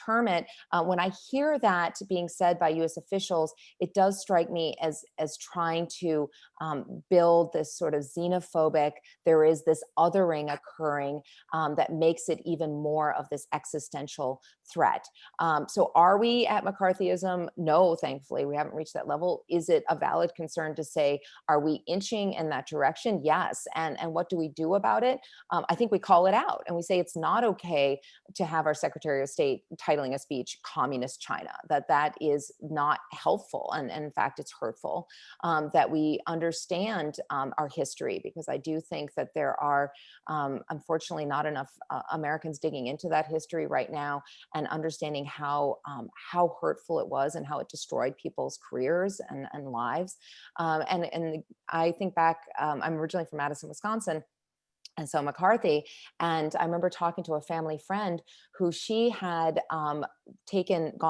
Speaker 3: term it? When I hear that being said by U.S. officials, it does strike me as trying to build this sort of xenophobic, there is this othering occurring that makes it even more of this existential threat. So are we at McCarthyism? No, thankfully, we haven't reached that level. Is it a valid concern to say, are we inching in that direction? Yes. And what do we do about it? I think we call it out and we say it's not okay to have our Secretary of State titling a speech Communist China, that is not helpful. And in fact, it's hurtful, that we understand our history, because I do think that there are, unfortunately, not enough Americans digging into that history right now and understanding how hurtful it was and how it destroyed people's careers and lives. And I think back, I'm originally from Madison, Wisconsin, and so McCarthy, and I remember talking to a family friend who she had gone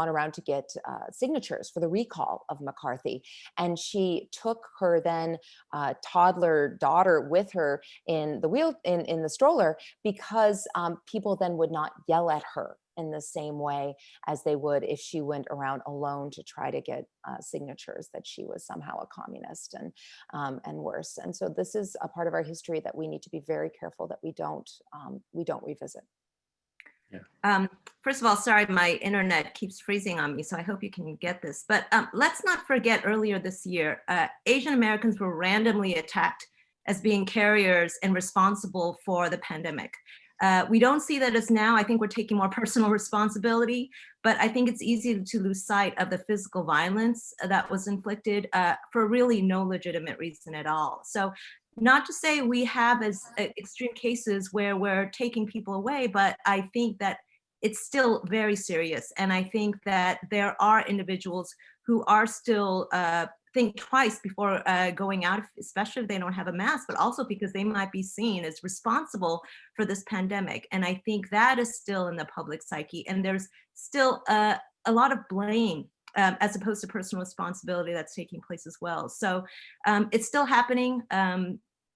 Speaker 3: around to get signatures for the recall of McCarthy. And she took her then toddler daughter with her in the stroller, because people then would not yell at her in the same way as they would if she went around alone to try to get signatures that she was somehow a communist and worse. And so this is a part of our history that we need to be very careful that we don't revisit.
Speaker 1: Yeah.
Speaker 4: First of all, sorry, my internet keeps freezing on me, so I hope you can get this. But let's not forget, earlier this year, Asian Americans were randomly attacked as being carriers and responsible for the pandemic. We don't see that as now. I think we're taking more personal responsibility, but I think it's easy to lose sight of the physical violence that was inflicted for really no legitimate reason at all. So not to say we have as extreme cases where we're taking people away, but I think that it's still very serious. And I think that there are individuals who are still think twice before going out, especially if they don't have a mask, but also because they might be seen as responsible for this pandemic. And I think that is still in the public psyche. And there's still a lot of blame as opposed to personal responsibility that's taking place as well. So it's still happening.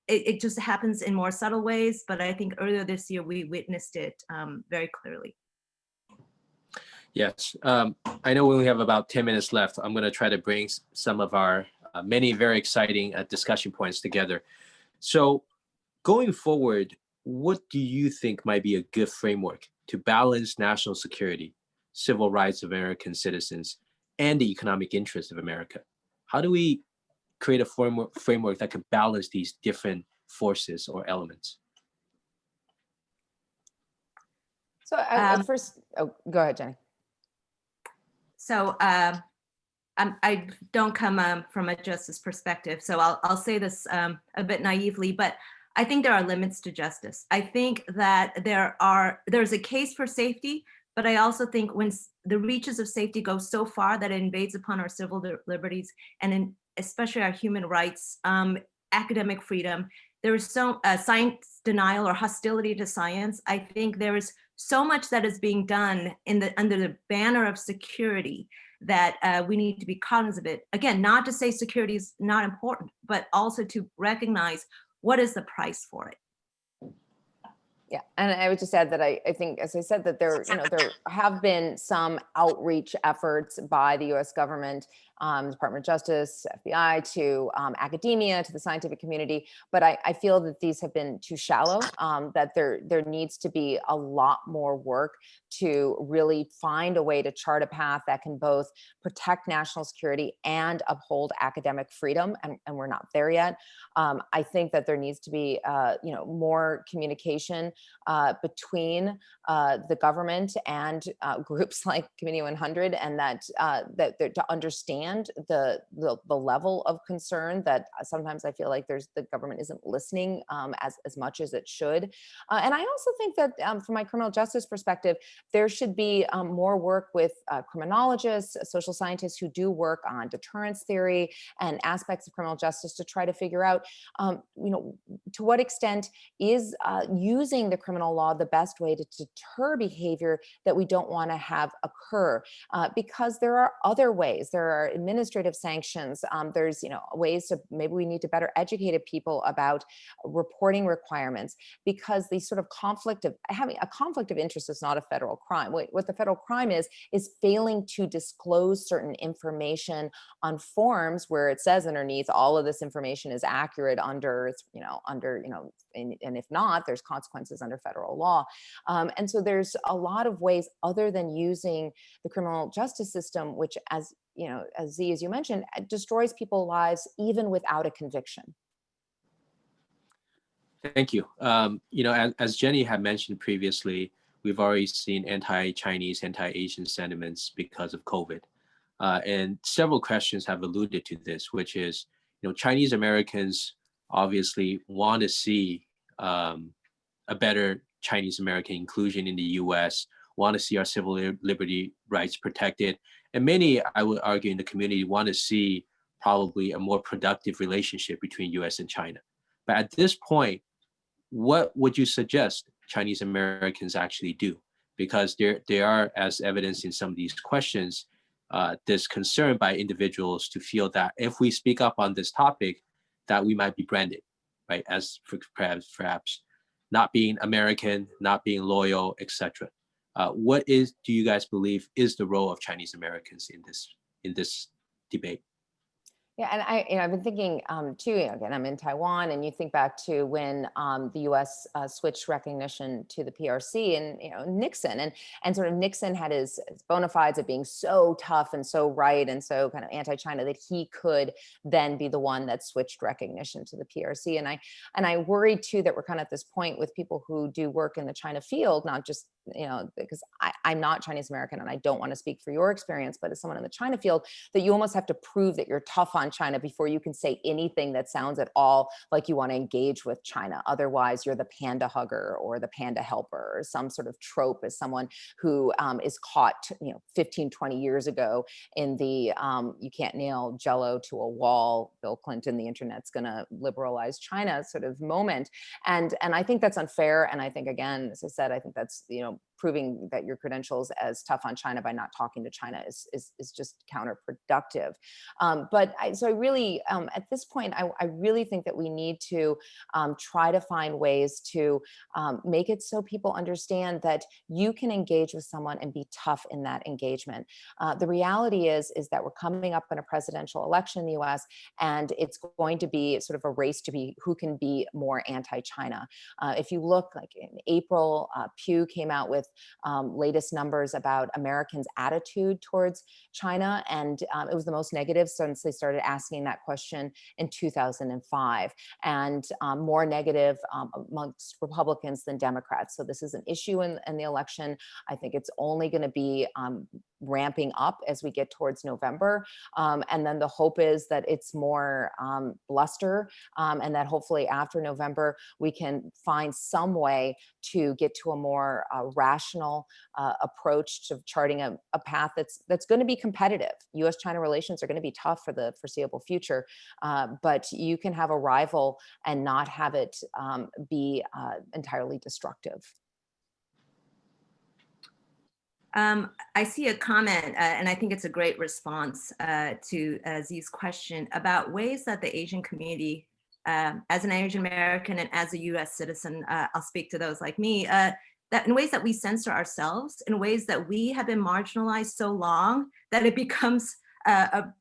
Speaker 4: It just happens in more subtle ways, but I think earlier this year we witnessed it very clearly.
Speaker 1: Yes, I know we only have about 10 minutes left. I'm going to try to bring some of our many very exciting discussion points together. So going forward, what do you think might be a good framework to balance national security, civil rights of American citizens, and the economic interests of America? How do we create a framework that can balance these different forces or elements?
Speaker 3: So first, go ahead, Jenny.
Speaker 4: So I don't come from a justice perspective, so I'll say this a bit naively, but I think there are limits to justice. I think that there's a case for safety, but I also think when the reaches of safety go so far that it invades upon our civil liberties and especially our human rights, academic freedom. There is so science denial or hostility to science. I think there is so much that is being done under the banner of security that we need to be cognizant of it. Again, not to say security is not important, but also to recognize what is the price for it.
Speaker 3: Yeah, and I would just add that I think, as I said, that there have been some outreach efforts by the U.S. government, Department of Justice, FBI, to academia, to the scientific community, but I feel that these have been too shallow. That there needs to be a lot more work to really find a way to chart a path that can both protect national security and uphold academic freedom, and we're not there yet. I think that there needs to be more communication between the government and groups like Committee 100, and that to understand the level of concern that sometimes I feel like the government isn't listening as much as it should. And I also think that from my criminal justice perspective, there should be more work with criminologists, social scientists who do work on deterrence theory and aspects of criminal justice to try to figure out, to what extent is using the criminal law the best way to deter behavior that we don't want to have occur, because there are other ways. There are administrative sanctions. There's ways to, maybe we need to better educate people about reporting requirements, because the sort of having a conflict of interest is not a federal crime. What the federal crime is failing to disclose certain information on forms where it says underneath all of this information is accurate and if not, there's consequences under federal law. And so there's a lot of ways other than using the criminal justice system, which, as you mentioned, destroys people's lives even without a conviction.
Speaker 1: Thank you. As Jenny had mentioned previously, we've already seen anti-Chinese, anti-Asian sentiments because of COVID. And several questions have alluded to this, which is, Chinese Americans obviously want to see a better Chinese American inclusion in the US, want to see our civil liberty rights protected. And many, I would argue, in the community want to see probably a more productive relationship between US and China. But at this point, what would you suggest Chinese Americans actually do? Because there are, as evidenced in some of these questions, this concern by individuals to feel that if we speak up on this topic, that we might be branded, right, as perhaps not being American, not being loyal, etc. Do you guys believe is the role of Chinese Americans in this debate?
Speaker 3: Yeah, and I've been thinking too. Again, I'm in Taiwan, and you think back to when the U.S. Switched recognition to the PRC, and Nixon, and sort of Nixon had his bona fides of being so tough and so right and so kind of anti-China that he could then be the one that switched recognition to the PRC. And I worry too that we're kind of at this point with people who do work in the China field, not just because I'm not Chinese American and I don't want to speak for your experience, but as someone in the China field, that you almost have to prove that you're tough on China before you can say anything that sounds at all like you want to engage with China. Otherwise, you're the panda hugger or the panda helper, or some sort of trope as someone who is caught 15, 20 years ago in the you can't nail Jell-O to a wall, Bill Clinton, the internet's going to liberalize China sort of moment. And I think that's unfair. And I think, again, as I said, I think that's, proving that your credentials as tough on China by not talking to China is just counterproductive. So I really, at this point, I really think that we need to try to find ways to make it so people understand that you can engage with someone and be tough in that engagement. The reality is that we're coming up in a presidential election in the US, and it's going to be sort of a race to be who can be more anti-China. If you look, like in April, Pew came out with latest numbers about Americans' attitude towards China, and it was the most negative since they started asking that question in 2005, and more negative amongst Republicans than Democrats. So this is an issue in the election. I think it's only going to be ramping up as we get towards November. And then the hope is that it's more bluster, and that hopefully after November, we can find some way to get to a more rational rational approach to charting a path that's going to be competitive. US-China relations are going to be tough for the foreseeable future, but you can have a rival and not have it be entirely destructive.
Speaker 4: I see a comment, and I think it's a great response to Z's question about ways that the Asian community, as an Asian American and as a US citizen, I'll speak to those like me, that in ways that we censor ourselves, in ways that we have been marginalized so long that it becomes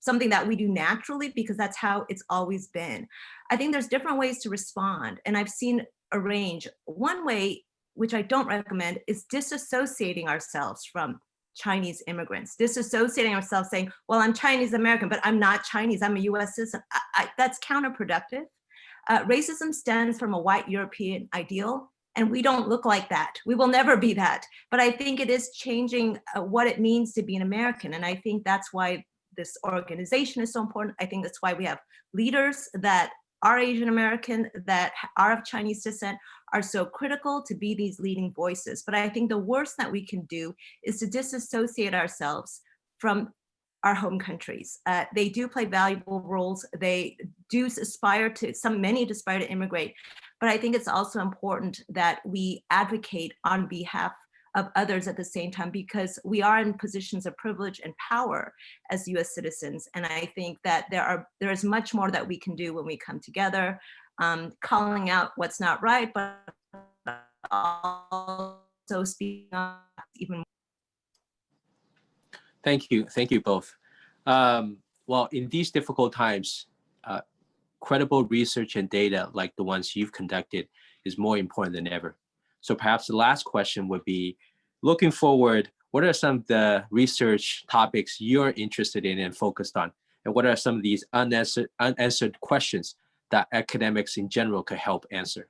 Speaker 4: something that we do naturally because that's how it's always been. I think there's different ways to respond, and I've seen a range. One way, which I don't recommend, is disassociating ourselves from Chinese immigrants, disassociating ourselves saying, well, I'm Chinese American, but I'm not Chinese, I'm a US citizen. That's counterproductive. Racism stems from a white European ideal, and we don't look like that. We will never be that. But I think it is changing what it means to be an American. And I think that's why this organization is so important. I think that's why we have leaders that are Asian American, that are of Chinese descent, are so critical to be these leading voices. But I think the worst that we can do is to disassociate ourselves from our home countries. They do play valuable roles. They do aspire to, many aspire to immigrate. But I think it's also important that we advocate on behalf of others at the same time, because we are in positions of privilege and power as US citizens. And I think that there is much more that we can do when we come together, calling out what's not right, but also speaking up even more.
Speaker 1: Thank you both. Well, in these difficult times, credible research and data like the ones you've conducted is more important than ever. So perhaps the last question would be, looking forward, what are some of the research topics you're interested in and focused on? And what are some of these unanswered questions that academics in general could help answer?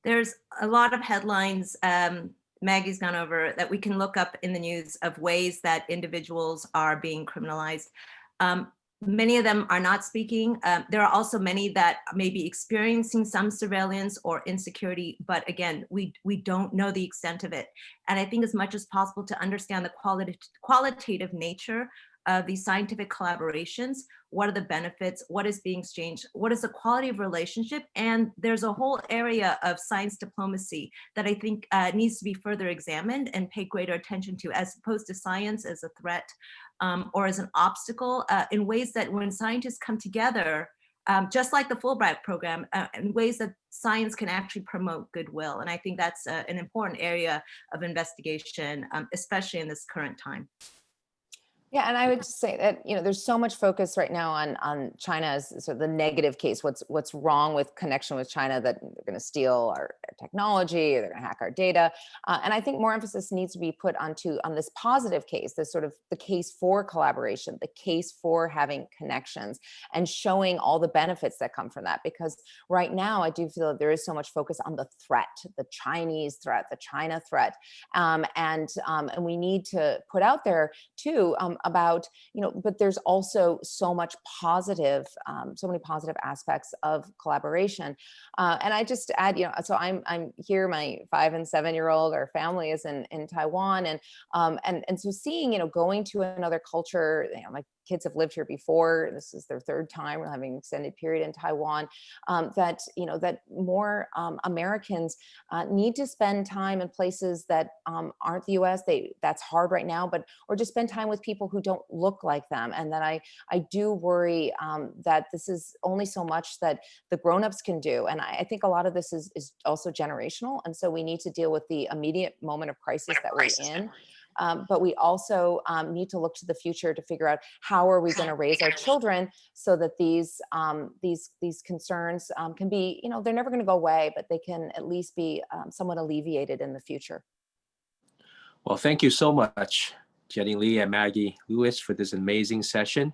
Speaker 4: There's a lot of headlines Maggie's gone over that we can look up in the news of ways that individuals are being criminalized. Many of them are not speaking. There are also many that may be experiencing some surveillance or insecurity, but again, we don't know the extent of it. And I think as much as possible to understand the qualitative nature of these scientific collaborations, what are the benefits, what is being exchanged, what is the quality of relationship, and there's a whole area of science diplomacy that I think needs to be further examined and pay greater attention to, as opposed to science as a threat or as an obstacle, in ways that when scientists come together, just like the Fulbright program, in ways that science can actually promote goodwill. And I think that's an important area of investigation, especially in this current time.
Speaker 3: Yeah, and I would just say that, you know, there's so much focus right now on China as sort of the negative case. What's wrong with connection with China, that they're going to steal our technology, or they're going to hack our data. And I think more emphasis needs to be put on this positive case, this sort of the case for collaboration, the case for having connections, and showing all the benefits that come from that. Because right now, I do feel that there is so much focus on the threat, the Chinese threat, the China threat, and we need to put out there too. About, you know, but there's also so much positive, so many positive aspects of collaboration. And I just add, you know, so I'm here, my 5 and 7-year-old, our family is in Taiwan, and so seeing, you know, going to another culture, you know, my kids have lived here before. This is their 3rd time. We're having an extended period in Taiwan. That, you know, that more Americans need to spend time in places that aren't the U.S. That's hard right now, or just spend time with people who don't look like them. And that I do worry that this is only so much that the grownups can do. And I think a lot of this is also generational. And so we need to deal with the immediate moment of crisis that we're in. But we also need to look to the future to figure out how are we going to raise our children so that these concerns can be, you know, they're never going to go away, but they can at least be somewhat alleviated in the future.
Speaker 1: Well, thank you so much, Jenny Lee and Maggie Lewis, for this amazing session.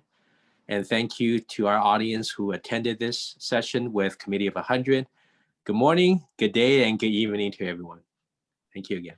Speaker 1: And thank you to our audience who attended this session with Committee of 100. Good morning, good day, and good evening to everyone. Thank you again.